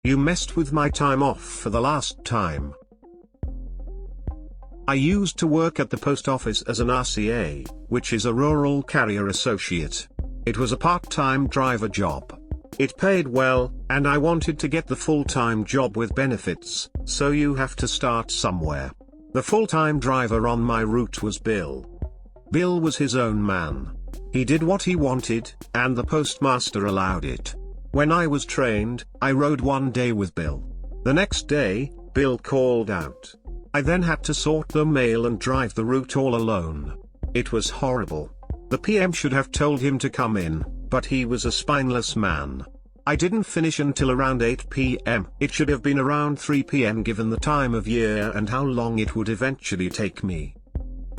You messed with my time off for the last time. I used to work at the post office as an RCA, which is a rural carrier associate. It was a part-time driver job. It paid well, and I wanted to get the full-time job with benefits, so you have to start somewhere. The full-time driver on my route was Bill. Bill was his own man. He did what he wanted, and the postmaster allowed it. When I was trained, I rode one day with Bill. The next day, Bill called out. I then had to sort the mail and drive the route all alone. It was horrible. The PM should have told him to come in, but he was a spineless man. I didn't finish until around 8 p.m. It should have been around 3 p.m. given the time of year and how long it would eventually take me.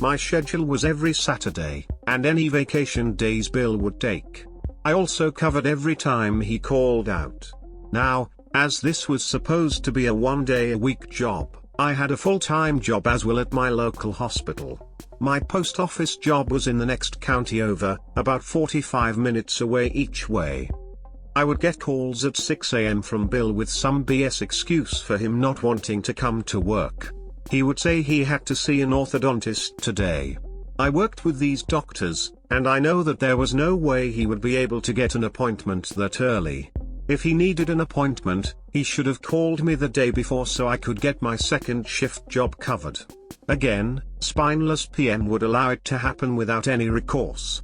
My schedule was every Saturday, and any vacation days Bill would take. I also covered every time he called out. Now, as this was supposed to be a one-day-a-week job, I had a full-time job as well at my local hospital. My post office job was in the next county over, about 45 minutes away each way. I would get calls at 6 a.m. from Bill with some BS excuse for him not wanting to come to work. He would say he had to see an orthodontist today. I worked with these doctors, and I know that there was no way he would be able to get an appointment that early. If he needed an appointment, he should have called me the day before so I could get my second shift job covered. Again, spineless PM would allow it to happen without any recourse.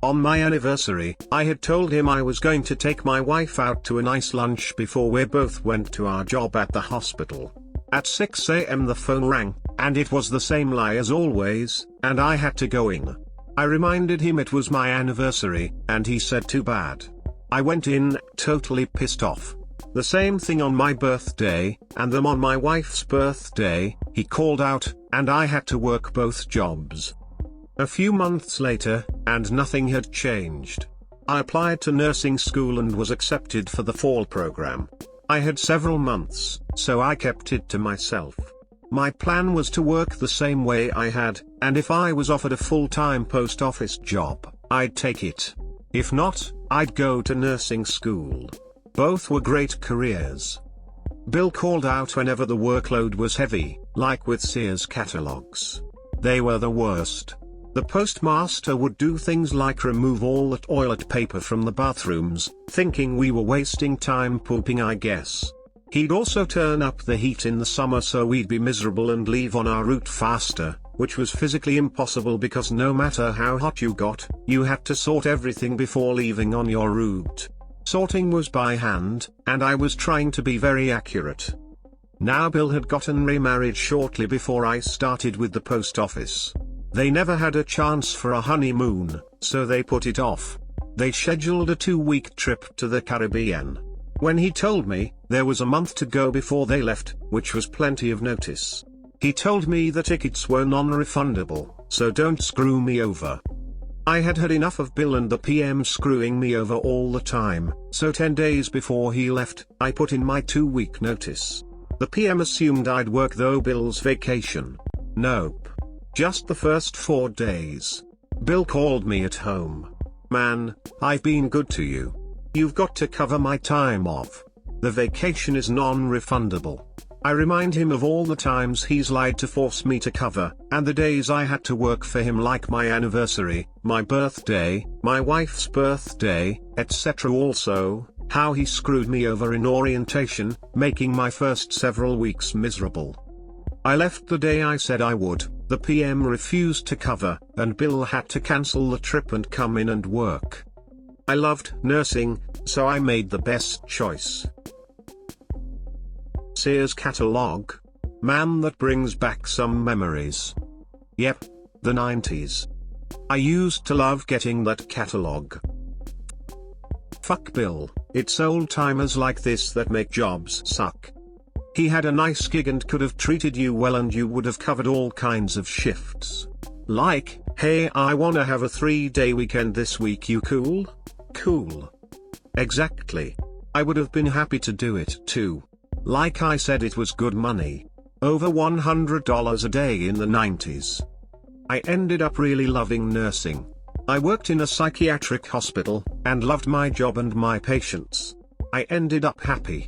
On my anniversary, I had told him I was going to take my wife out to a nice lunch before we both went to our job at the hospital. At 6 a.m. the phone rang, and it was the same lie as always, and I had to go in. I reminded him it was my anniversary, and he said too bad. I went in, totally pissed off. The same thing on my birthday, and then on my wife's birthday, he called out, and I had to work both jobs. A few months later, and nothing had changed. I applied to nursing school and was accepted for the fall program. I had several months, so I kept it to myself. My plan was to work the same way I had, and if I was offered a full-time post office job, I'd take it. If not, I'd go to nursing school. Both were great careers. Bill called out whenever the workload was heavy, like with Sears Catalogs. They were the worst. The postmaster would do things like remove all the toilet paper from the bathrooms, thinking we were wasting time pooping, I guess. He'd also turn up the heat in the summer so we'd be miserable and leave on our route faster, which was physically impossible because no matter how hot you got, you had to sort everything before leaving on your route. Sorting was by hand, and I was trying to be very accurate. Now Bill had gotten remarried shortly before I started with the post office. They never had a chance for a honeymoon, so they put it off. They scheduled a 2-week trip to the Caribbean. When he told me, there was a month to go before they left, which was plenty of notice. He told me the tickets were non-refundable, so don't screw me over. I had had enough of Bill and the PM screwing me over all the time, so 10 days before he left, I put in my 2-week notice. The PM assumed I'd work though Bill's vacation. Nope. Just the first 4 days. Bill called me at home. Man, I've been good to you. You've got to cover my time off. The vacation is non-refundable. I remind him of all the times he's lied to force me to cover, and the days I had to work for him like my anniversary, my birthday, my wife's birthday, etc. Also, how he screwed me over in orientation, making my first several weeks miserable. I left the day I said I would, the PM refused to cover, and Bill had to cancel the trip and come in and work. I loved nursing, so I made the best choice. Sears Catalog. Man, that brings back some memories. Yep, the 90s. I used to love getting that catalog. Fuck Bill, it's old-timers like this that make jobs suck. He had a nice gig and could have treated you well and you would have covered all kinds of shifts. Like, hey, I wanna have a 3-day weekend this week, you cool? Cool. Exactly. I would have been happy to do it too. Like I said, it was good money. Over $100 a day in the 90s. I ended up really loving nursing. I worked in a psychiatric hospital, and loved my job and my patients. I ended up happy.